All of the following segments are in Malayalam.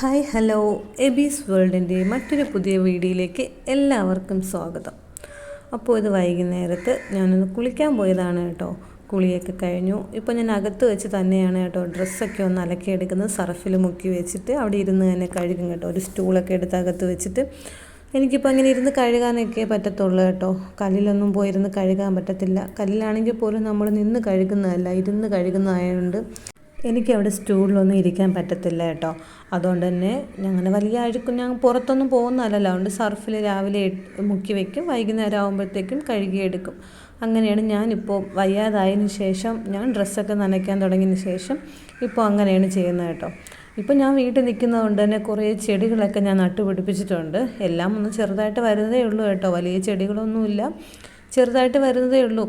ഹായ് ഹലോ എബീസ് വേൾഡിൻ്റെ മറ്റൊരു പുതിയ വീഡിയോയിലേക്ക് എല്ലാവർക്കും സ്വാഗതം. അപ്പോൾ ഇത് വൈകുന്നേരത്ത് ഞാനൊന്ന് കുളിക്കാൻ പോയതാണ് കേട്ടോ. കുളിയൊക്കെ കഴിഞ്ഞു. ഇപ്പോൾ ഞാൻ അകത്ത് വെച്ച് തന്നെയാണ് കേട്ടോ ഡ്രസ്സൊക്കെ ഒന്ന് അലക്കിയെടുക്കുന്നത്. സർഫിൽ മുക്കി വെച്ചിട്ട് അവിടെ ഇരുന്ന് തന്നെ കഴുകും കേട്ടോ. ഒരു സ്റ്റൂളൊക്കെ എടുത്ത് അകത്ത് വെച്ചിട്ട് എനിക്കിപ്പോൾ അങ്ങനെ ഇരുന്ന് കഴുകാനൊക്കെ പറ്റത്തുള്ളൂ കേട്ടോ. കല്ലിലൊന്നും പോയിരുന്ന് കഴുകാൻ പറ്റത്തില്ല. കല്ലിലാണെങ്കിൽ പോലും നമ്മൾ നിന്ന് കഴുകുന്നതല്ല, ഇരുന്ന് കഴുകുന്നതായതുകൊണ്ട് എനിക്കവിടെ സ്റ്റൂളിലൊന്നും ഇരിക്കാൻ പറ്റത്തില്ല കേട്ടോ. അതുകൊണ്ട് തന്നെ അങ്ങനെ വലിയ അഴുക്കും ഞാൻ പുറത്തൊന്നും പോകുന്നതല്ലല്ലോ. അതുകൊണ്ട് സർഫിൽ രാവിലെ മുക്കി വയ്ക്കും, വൈകുന്നേരം ആകുമ്പോഴത്തേക്കും കഴുകിയെടുക്കും. അങ്ങനെയാണ് ഞാനിപ്പോൾ വയ്യാതായതിനു ശേഷം ഞാൻ ഡ്രസ്സൊക്കെ നനയ്ക്കാൻ തുടങ്ങിയതിന് ശേഷം ഇപ്പോൾ അങ്ങനെയാണ് ചെയ്യുന്നത് കേട്ടോ. ഇപ്പോൾ ഞാൻ വീട്ടിൽ നിൽക്കുന്നതുകൊണ്ട് തന്നെ കുറേ ചെടികളൊക്കെ ഞാൻ നട്ടുപിടിപ്പിച്ചിട്ടുണ്ട്. എല്ലാം ഒന്ന് ചെറുതായിട്ട് വരുന്നതേ ഉള്ളൂ കേട്ടോ. വലിയ ചെടികളൊന്നുമില്ല, ചെറുതായിട്ട് വരുന്നതേ ഉള്ളൂ.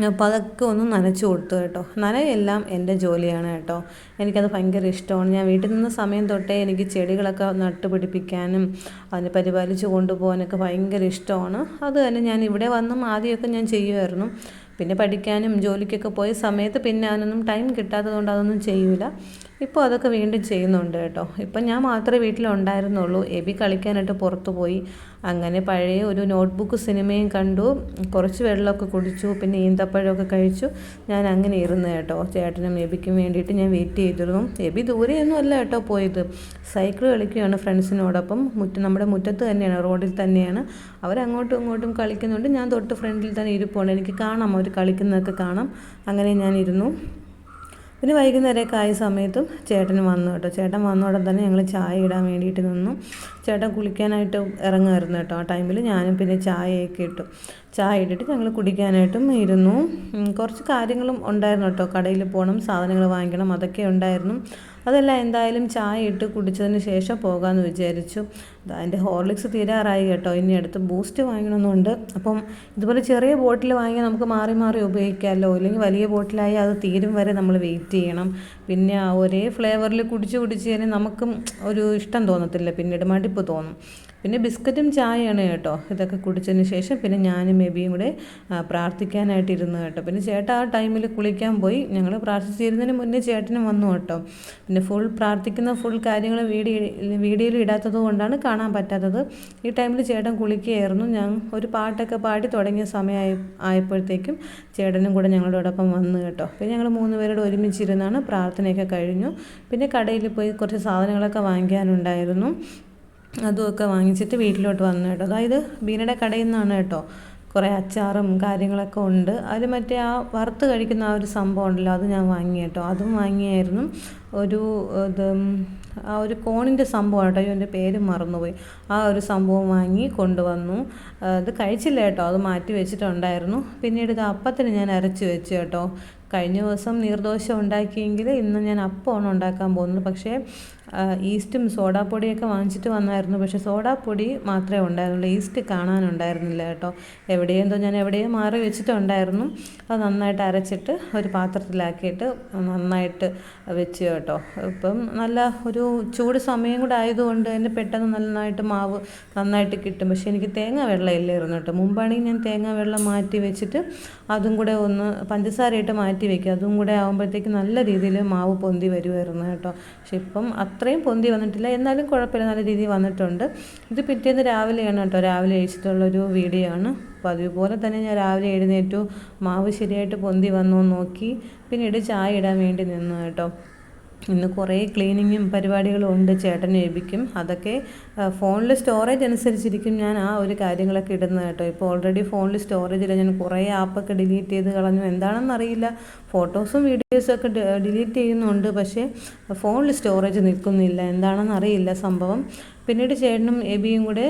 അപ്പോൾ അതൊക്കെ ഒന്ന് നനച്ചു കൊടുത്തു കേട്ടോ. നനയെല്ലാം എൻ്റെ ജോലിയാണ് കേട്ടോ. എനിക്കത് ഭയങ്കര ഇഷ്ടമാണ്. ഞാൻ വീട്ടിൽ നിന്ന സമയം തൊട്ടേ എനിക്ക് ചെടികളൊക്കെ നട്ടുപിടിപ്പിക്കാനും അതിനെ പരിപാലിച്ച് കൊണ്ടുപോകാനൊക്കെ ഭയങ്കര ഇഷ്ടമാണ്. അത് തന്നെ ഞാൻ ഇവിടെ വന്നും ആദ്യമൊക്കെ ഞാൻ ചെയ്യുമായിരുന്നു. പിന്നെ പഠിക്കാനും ജോലിക്കൊക്കെ പോയ സമയത്ത് പിന്നെ അതിനൊന്നും ടൈം കിട്ടാത്തത് കൊണ്ട് അതൊന്നും ചെയ്യൂല. ഇപ്പോൾ അതൊക്കെ വീണ്ടും ചെയ്യുന്നുണ്ട് കേട്ടോ. ഇപ്പം ഞാൻ മാത്രമേ വീട്ടിലുണ്ടായിരുന്നുള്ളൂ. എബി കളിക്കാനായിട്ട് പുറത്തു പോയി. അങ്ങനെ പഴയ ഒരു നോട്ട്ബുക്ക് സിനിമയും കണ്ടു, കുറച്ച് വെള്ളമൊക്കെ കുടിച്ചു, പിന്നെ ഈന്തപ്പഴമൊക്കെ കഴിച്ചു. ഞാൻ അങ്ങനെ ഇരുന്ന് കേട്ടോ. ചേട്ടനും എബിക്കും വേണ്ടിയിട്ട് ഞാൻ വെയിറ്റ് ചെയ്തിരുന്നു. എബി ദൂരെയൊന്നും അല്ല കേട്ടോ പോയത്, സൈക്കിൾ കളിക്കുകയാണ് ഫ്രണ്ട്സിനോടൊപ്പം. നമ്മുടെ മുറ്റത്ത് തന്നെയാണ്, റോഡിൽ തന്നെയാണ്. അവരങ്ങോട്ടും ഇങ്ങോട്ടും കളിക്കുന്നുണ്ട്. ഞാൻ തൊട്ട് ഫ്രണ്ടിൽ തന്നെ ഇരിപ്പുണ്ട്. എനിക്ക് കാണാം, അവർ കളിക്കുന്നതൊക്കെ കാണാം. അങ്ങനെ ഞാൻ ഇരുന്നു. പിന്നെ വൈകുന്നേരമൊക്കെ ആയ സമയത്തും ചേട്ടൻ വന്നു കേട്ടോ. ചേട്ടൻ വന്നോടെ തന്നെ ഞങ്ങൾ ചായ ഇടാൻ വേണ്ടിയിട്ട് നിന്നു. ചേട്ടൻ കുളിക്കാനായിട്ട് ഇറങ്ങുമായിരുന്നു കേട്ടോ. ആ ടൈമിൽ ഞാനും പിന്നെ ചായയൊക്കെ ഇട്ടു. ചായ ഇട്ടിട്ട് ഞങ്ങൾ കുടിക്കാനായിട്ടും ഇരുന്നു. കുറച്ച് കാര്യങ്ങളും ഉണ്ടായിരുന്നു കേട്ടോ. കടയിൽ പോകണം, സാധനങ്ങൾ വാങ്ങിക്കണം, അതൊക്കെ ഉണ്ടായിരുന്നു. അതെല്ലാം എന്തായാലും ചായ ഇട്ട് കുടിച്ചതിന് ശേഷം പോകാമെന്ന് വിചാരിച്ചു. എൻ്റെ ഹോർലിക്സ് തീരാറായി കേട്ടോ. ഇനി അടുത്ത് ബൂസ്റ്റ് വാങ്ങണമെന്നുണ്ട്. അപ്പം ഇതുപോലെ ചെറിയ ബോട്ടിൽ വാങ്ങിയാൽ നമുക്ക് മാറി മാറി ഉപയോഗിക്കാമല്ലോ. ഇല്ലെങ്കിൽ വലിയ ബോട്ടിലായി അത് തീരും വരെ നമ്മൾ വെയിറ്റ് ചെയ്യണം. പിന്നെ ആ ഒരേ ഫ്ലേവറിൽ കുടിച്ച് കഴിഞ്ഞാൽ നമുക്കും ഒരു ഇഷ്ടം തോന്നത്തില്ല, പിന്നീട് മടുപ്പ് തോന്നും. പിന്നെ ബിസ്ക്കറ്റും ചായയാണ് കേട്ടോ. ഇതൊക്കെ കുടിച്ചതിന് ശേഷം പിന്നെ ഞാനും എബിയും കൂടെ പ്രാർത്ഥിക്കാനായിട്ട് ഇരുന്നു കേട്ടോ. പിന്നെ ചേട്ടൻ ആ ടൈമിൽ കുളിക്കാൻ പോയി. ഞങ്ങൾ പ്രാർത്ഥിച്ചിരുന്നതിന് മുന്നേ ചേട്ടനും വന്നു കേട്ടോ. പിന്നെ പ്രാർത്ഥിക്കുന്ന ഫുൾ കാര്യങ്ങൾ വീഡിയോയിൽ ഇടാത്തത് കൊണ്ടാണ് കാണാൻ പറ്റാത്തത്. ഈ ടൈമിൽ ചേട്ടൻ കുളിക്കുകയായിരുന്നു. ഞാൻ ഒരു പാട്ടൊക്കെ പാടി തുടങ്ങിയ ആയപ്പോഴത്തേക്കും ചേട്ടനും കൂടെ ഞങ്ങളോടൊപ്പം വന്നു കേട്ടോ. പിന്നെ ഞങ്ങൾ 3 പേരോട് ഒരുമിച്ചിരുന്നാണ് പ്രാർത്ഥനയൊക്കെ കഴിഞ്ഞു. പിന്നെ കടയിൽ പോയി കുറച്ച് സാധനങ്ങളൊക്കെ വാങ്ങിക്കാനുണ്ടായിരുന്നു. അതുമൊക്കെ വാങ്ങിച്ചിട്ട് വീട്ടിലോട്ട് വന്നു കേട്ടോ. അതായത് ബീനയുടെ കടയിൽ നിന്നാണ് കേട്ടോ. കുറേ അച്ചാറും കാര്യങ്ങളൊക്കെ ഉണ്ട്. അതിൽ മറ്റേ ആ വറുത്ത് കഴിക്കുന്ന ആ ഒരു സംഭവം ഉണ്ടല്ലോ, അത് ഞാൻ വാങ്ങി കേട്ടോ. അതും വാങ്ങിയായിരുന്നു. ആ ഒരു കോണിൻ്റെ സംഭവം കേട്ടോ, എൻ്റെ പേര് മറന്നുപോയി. ആ ഒരു സംഭവം വാങ്ങി കൊണ്ടുവന്നു. അത് കഴിച്ചില്ല കേട്ടോ, അത് മാറ്റി വെച്ചിട്ടുണ്ടായിരുന്നു. പിന്നീട് ഇത് അപ്പത്തിന് ഞാൻ അരച്ച് വെച്ചു കേട്ടോ. കഴിഞ്ഞ ദിവസം നീർദോശ ഉണ്ടാക്കിയെങ്കിൽ ഇന്ന് ഞാൻ അപ്പമാണ് ഉണ്ടാക്കാൻ പോകുന്നത്. പക്ഷേ ഈസ്റ്റും സോഡാപ്പൊടിയൊക്കെ വാങ്ങിച്ചിട്ട് വന്നായിരുന്നു. പക്ഷേ സോഡാപ്പൊടി മാത്രമേ ഉണ്ടായിരുന്നുള്ളൂ, ഈസ്റ്റ് കാണാനുണ്ടായിരുന്നില്ല കേട്ടോ. ഞാൻ എവിടെയോ മാറി വെച്ചിട്ടുണ്ടായിരുന്നു. അത് നന്നായിട്ട് അരച്ചിട്ട് ഒരു പാത്രത്തിലാക്കിയിട്ട് നന്നായിട്ട് വെച്ച് കേട്ടോ. ഇപ്പം നല്ല ഒരു ചൂട് സമയം കൂടെ ആയതുകൊണ്ട് തന്നെ പെട്ടെന്ന് നന്നായിട്ട് മാവ് നന്നായിട്ട് കിട്ടും. പക്ഷേ എനിക്ക് തേങ്ങ വെള്ളം ഇല്ലായിരുന്നു കേട്ടോ. മുമ്പാണെങ്കിൽ ഞാൻ തേങ്ങ വെള്ളം മാറ്റി വെച്ചിട്ട് അതും കൂടെ ഒന്ന് പഞ്ചസാരയിട്ട് മാറ്റി വയ്ക്കുക. അതും കൂടെ ആകുമ്പോഴത്തേക്ക് നല്ല രീതിയിൽ മാവ് പൊന്തി വരുമായിരുന്നു കേട്ടോ. പക്ഷെ ഇപ്പം അത്രയും പൊന്തി വന്നിട്ടില്ല, എന്നാലും കുഴപ്പമില്ല, നല്ല രീതിയിൽ വന്നിട്ടുണ്ട്. ഇത് പിറ്റേന്ന് രാവിലെയാണ് കേട്ടോ. രാവിലെ കഴിച്ചിട്ടുള്ളൊരു വീഡിയോ ആണ്. അപ്പോൾ അതുപോലെ തന്നെ ഞാൻ രാവിലെ എഴുന്നേറ്റു, മാവ് ശരിയായിട്ട് പൊന്തി വന്നോ നോക്കി, പിന്നീട് ചായ ഇടാൻ വേണ്ടി നിന്നു കേട്ടോ. ഇന്ന് കുറേ ക്ലീനിങ്ങും പരിപാടികളും ഉണ്ട് ചേട്ടനും എബിക്കും. അതൊക്കെ ഫോണിൽ സ്റ്റോറേജ് അനുസരിച്ചിരിക്കും ഞാൻ ആ ഒരു കാര്യങ്ങളൊക്കെ ഇടുന്നത് കേട്ടോ. ഇപ്പോൾ ഓൾറെഡി ഫോണിൽ സ്റ്റോറേജില്ല. ഞാൻ കുറേ ആപ്പൊക്കെ ഡിലീറ്റ് ചെയ്ത് കളഞ്ഞു. എന്താണെന്നറിയില്ല, ഫോട്ടോസും വീഡിയോസും ഒക്കെ ഡിലീറ്റ് ചെയ്യുന്നുണ്ട്, പക്ഷേ ഫോണിൽ സ്റ്റോറേജ് നിൽക്കുന്നില്ല. എന്താണെന്നറിയില്ല സംഭവം. പിന്നീട് ചേട്ടനും എബിയും കൂടെ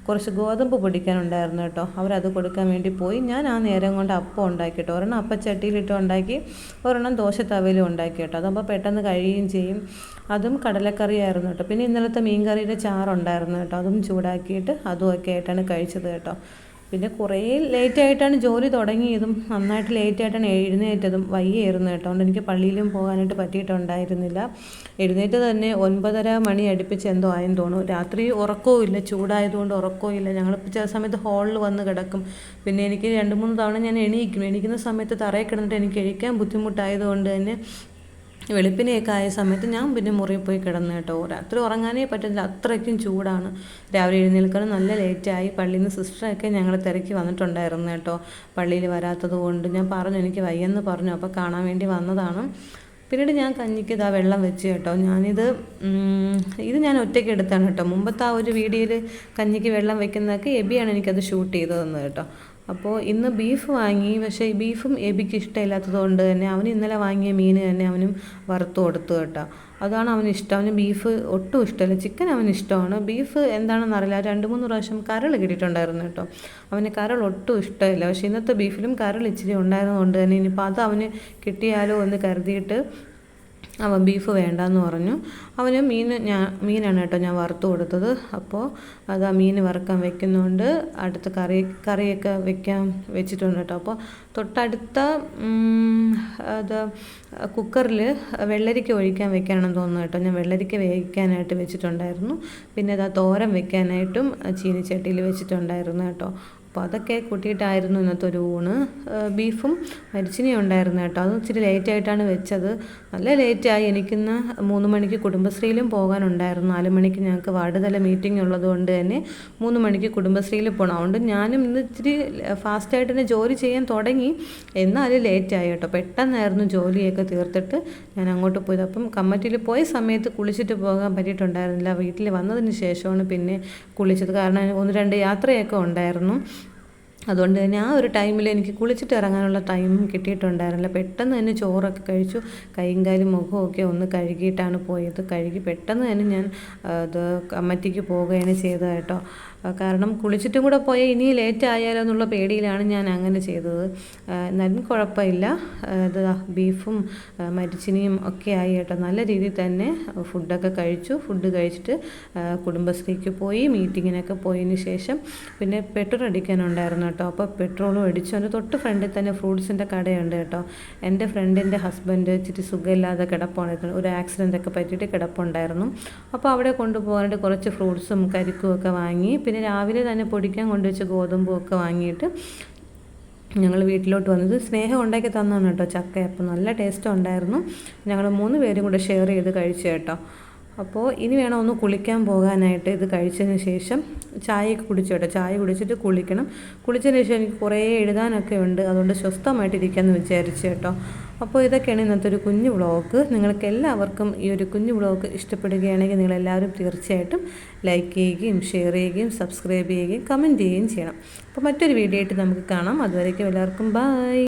കുറച്ച് ഗോതമ്പ് പൊടിക്കാനുണ്ടായിരുന്നു കേട്ടോ. അവരത് കൊടുക്കാൻ വേണ്ടി പോയി. ഞാൻ ആ നേരം കൊണ്ട് അപ്പം ഉണ്ടാക്കി കേട്ടോ. ഒരെണ്ണം അപ്പച്ചട്ടിയിലിട്ട് ഉണ്ടാക്കി, ഒരെണ്ണം ദോശ തവയിലും ഉണ്ടാക്കി കേട്ടോ. അതാകുമ്പോൾ പെട്ടെന്ന് കഴിയുകയും ചെയ്യും. അതും കടലക്കറിയായിരുന്നു കേട്ടോ. പിന്നെ ഇന്നലത്തെ മീൻകറിയുടെ ചാറുണ്ടായിരുന്നു കേട്ടോ. അതും ചൂടാക്കിയിട്ട് അതുമൊക്കെ ആയിട്ടാണ് കഴിച്ചത് കേട്ടോ. പിന്നെ കുറേ ലേറ്റായിട്ടാണ് ജോലി തുടങ്ങിയതും, നന്നായിട്ട് ലേറ്റായിട്ടാണ് എഴുന്നേറ്റതും. വയ്യായിരുന്നു കേട്ടോ. അതുകൊണ്ട് എനിക്ക് പള്ളിയിലും പോകാനായിട്ട് പറ്റിയിട്ടുണ്ടായിരുന്നില്ല. എഴുന്നേറ്റ് തന്നെ 9:30 മണി അടുപ്പിച്ച് എന്തോ ആയെന്ന് തോന്നുന്നു. രാത്രി ഉറക്കവും ഇല്ല, ചൂടായതുകൊണ്ട് ഉറക്കവും ഇല്ല. ഞങ്ങൾ ചില സമയത്ത് ഹാളിൽ വന്ന് കിടക്കും. പിന്നെ എനിക്ക് 2-3 തവണ ഞാൻ എണീക്കും. എണീക്കുന്ന സമയത്ത് തറയിൽ കിടന്നിട്ട് എനിക്ക് എഴുന്നേൽക്കാൻ ബുദ്ധിമുട്ടായതുകൊണ്ട് തന്നെ വെളുപ്പിനെയൊക്കെ ആയ സമയത്ത് ഞാൻ പിന്നെ മുറിയിൽ പോയി കിടന്നു കേട്ടോ. രാത്രി ഉറങ്ങാനേ പറ്റുന്നില്ല, അത്രയ്ക്കും ചൂടാണ്. രാവിലെ എഴുന്നേൽക്കണം നല്ല ലേറ്റായി. പള്ളിയിൽ നിന്ന് സിസ്റ്ററൊക്കെ ഞങ്ങൾ തിരക്കി വന്നിട്ടുണ്ടായിരുന്നു കേട്ടോ. പള്ളിയിൽ വരാത്തത് കൊണ്ട് ഞാൻ പറഞ്ഞു എനിക്ക് വയ്യെന്ന് പറഞ്ഞു, അപ്പോൾ കാണാൻ വേണ്ടി വന്നതാണ്. പിന്നീട് ഞാൻ കഞ്ഞിക്ക് ഇതാ വെള്ളം വെച്ച് കേട്ടോ. ഇത് ഞാൻ ഒറ്റയ്ക്ക് എടുത്താണ് കേട്ടോ. മുമ്പത്തെ ആ ഒരു വീഡിയോയിൽ കഞ്ഞിക്ക് വെള്ളം വെക്കുന്നതൊക്കെ എബിയാണ് എനിക്കത് ഷൂട്ട് ചെയ്ത് തന്നത് കേട്ടോ. അപ്പോൾ ഇന്ന് ബീഫ് വാങ്ങി, പക്ഷേ ഈ ബീഫും എബിക്ക് ഇഷ്ടമില്ലാത്തത് കൊണ്ട് തന്നെ അവന് ഇന്നലെ വാങ്ങിയ മീൻ തന്നെ അവനും വറുത്ത് കൊടുത്തു കേട്ടോ. അതാണ് അവന് ഇഷ്ടം. അവന് ബീഫ് ഒട്ടും ഇഷ്ടമല്ല, ചിക്കൻ അവന് ഇഷ്ടമാണ്. ബീഫ് എന്താണെന്ന് അറിയില്ല, 2-3 പ്രാവശ്യം കരൾ കിട്ടിയിട്ടുണ്ടായിരുന്നു കേട്ടോ. അവന് കരൾ ഒട്ടും ഇഷ്ടമില്ല. പക്ഷേ ഇന്നത്തെ ബീഫിലും കരൾ ഇച്ചിരി ഉണ്ടായിരുന്നതുകൊണ്ട് തന്നെ ഇനിയിപ്പോൾ അത് അവന് കിട്ടിയാലോ എന്ന് കരുതിയിട്ട് അവൻ ബീഫ് വേണ്ടെന്ന് പറഞ്ഞു. അവന് മീനാണ് കേട്ടോ ഞാൻ വറുത്ത് കൊടുത്തത്. അപ്പോൾ അത് ആ മീൻ വറുക്കാൻ വെക്കുന്നതുകൊണ്ട് അടുത്ത കറിയൊക്കെ വെച്ചിട്ടുണ്ട് കേട്ടോ. അപ്പോൾ തൊട്ടടുത്ത അത് കുക്കറിൽ വെള്ളരിക്ക ഒഴിക്കാൻ വെക്കാനാണെന്ന് തോന്നുന്നു കേട്ടോ. ഞാൻ വെള്ളരിക്ക വേവിക്കാനായിട്ട് വെച്ചിട്ടുണ്ടായിരുന്നു. പിന്നെ അത് തോരൻ വെക്കാനായിട്ടും ചീനിച്ചട്ടിയിൽ വെച്ചിട്ടുണ്ടായിരുന്നു കേട്ടോ. അപ്പോൾ അതൊക്കെ കൂട്ടിയിട്ടായിരുന്നു ഇന്നത്തെ ഒരു ഊണ്. ബീഫും മരിച്ചിനിയും ഉണ്ടായിരുന്നു കേട്ടോ. അത് ഇച്ചിരി ലേറ്റായിട്ടാണ് വെച്ചത്. നല്ല ലേറ്റായി. എനിക്കിന്ന് 3 മണിക്ക് കുടുംബശ്രീയിലും പോകാനുണ്ടായിരുന്നു. 4 മണിക്ക് ഞങ്ങൾക്ക് വാർഡുതല മീറ്റിംഗ് ഉള്ളത് കൊണ്ട് തന്നെ 3 മണിക്ക് കുടുംബശ്രീയിൽ പോകണം. അതുകൊണ്ട് ഞാനും ഇന്ന് ഇച്ചിരി ഫാസ്റ്റായിട്ട് തന്നെ ജോലി ചെയ്യാൻ തുടങ്ങി. എന്നാലും ലേറ്റായി കേട്ടോ. പെട്ടെന്നായിരുന്നു ജോലിയൊക്കെ തീർത്തിട്ട് ഞാൻ അങ്ങോട്ട് പോയത്. അപ്പം കമ്മിറ്റിയിൽ പോയ സമയത്ത് കുളിച്ചിട്ട് പോകാൻ പറ്റിയിട്ടുണ്ടായിരുന്നില്ല. വീട്ടിൽ വന്നതിന് ശേഷമാണ് പിന്നെ കുളിച്ചത്. കാരണം 1-2 യാത്രയൊക്കെ ഉണ്ടായിരുന്നു. അതുകൊണ്ട് തന്നെ ആ ഒരു ടൈമിൽ എനിക്ക് കുളിച്ചിട്ട് ഇറങ്ങാനുള്ള ടൈമും കിട്ടിയിട്ടുണ്ടായിരുന്നില്ല. പെട്ടെന്ന് തന്നെ ചോറൊക്കെ കഴിച്ചു. കൈയും കാലും മുഖമൊക്കെ ഒന്ന് കഴുകിയിട്ടാണ് പോയത്. കഴുകി പെട്ടെന്ന് തന്നെ ഞാൻ അത് കമ്മിറ്റിക്ക് പോവുകയാണ് ചെയ്തത് കേട്ടോ. കാരണം കുളിച്ചിട്ടും കൂടെ പോയാൽ ഇനി ലേറ്റ് ആയാലോ എന്നുള്ള പേടിയിലാണ് ഞാൻ അങ്ങനെ ചെയ്തത്. എന്നാലും കുഴപ്പമില്ല. ഇത് ബീഫും മരിച്ചിനിയും ഒക്കെ ആയി കേട്ടോ. നല്ല രീതിയിൽ തന്നെ ഫുഡൊക്കെ കഴിച്ചു. ഫുഡ് കഴിച്ചിട്ട് കുടുംബശ്രീക്ക് പോയി. മീറ്റിങ്ങിനൊക്കെ പോയതിന് ശേഷം പിന്നെ പെട്രോൾ അടിക്കാനുണ്ടായിരുന്നു കേട്ടോ. അപ്പോൾ പെട്രോളും അടിച്ചു. അതിൻ്റെ തൊട്ട് ഫ്രണ്ടിൽ തന്നെ ഫ്രൂട്ട്സിൻ്റെ കടയുണ്ട് കേട്ടോ. എൻ്റെ ഫ്രണ്ടിൻ്റെ ഹസ്ബൻഡ് ഇച്ചിരി സുഖമില്ലാതെ കിടപ്പുണ്ടായിരുന്നു. ഒരു ആക്സിഡൻ്റൊക്കെ പറ്റിയിട്ട് കിടപ്പുണ്ടായിരുന്നു. അപ്പോൾ അവിടെ കൊണ്ടുപോകാനായിട്ട് കുറച്ച് ഫ്രൂട്ട്സും കരിക്കും ഒക്കെ വാങ്ങി. പിന്നെ രാവിലെ തന്നെ പൊടിക്കാൻ കൊണ്ടുവച്ച് ഗോതമ്പും ഒക്കെ വാങ്ങിയിട്ട് ഞങ്ങൾ വീട്ടിലോട്ട് വന്നത്. സ്നേഹം ഉണ്ടാക്കി തന്നാണ് കേട്ടോ ചക്കയപ്പം. നല്ല ടേസ്റ്റ് ഉണ്ടായിരുന്നു. ഞങ്ങൾ 3 പേരും കൂടെ ഷെയർ ചെയ്ത് കഴിച്ചു കേട്ടോ. അപ്പോൾ ഇനി വേണം ഒന്ന് കുളിക്കാൻ പോകാനായിട്ട്. ഇത് കഴിച്ചതിന് ശേഷം ചായയൊക്കെ കുടിച്ചു കേട്ടോ. ചായ കുടിച്ചിട്ട് കുളിക്കണം. കുളിച്ചതിന് ശേഷം എനിക്ക് കുറേ എഴുതാനൊക്കെ ഉണ്ട്. അതുകൊണ്ട് സ്വസ്ഥമായിട്ടിരിക്കാമെന്ന് വിചാരിച്ചു കേട്ടോ. അപ്പോൾ ഇതൊക്കെയാണ് ഇന്നത്തെ ഒരു കുഞ്ഞു വ്ളോഗ്. നിങ്ങൾക്ക് എല്ലാവർക്കും ഈ ഒരു കുഞ്ഞു വ്ളോഗ് ഇഷ്ടപ്പെടുകയാണെങ്കിൽ നിങ്ങളെല്ലാവരും തീർച്ചയായിട്ടും ലൈക്ക് ചെയ്യുകയും ഷെയർ ചെയ്യുകയും സബ്സ്ക്രൈബ് ചെയ്യുകയും കമൻറ്റ് ചെയ്യുകയും ചെയ്യണം. അപ്പോൾ മറ്റൊരു വീഡിയോ ആയിട്ട് നമുക്ക് കാണാം. അതുവരേക്കും എല്ലാവർക്കും ബൈ.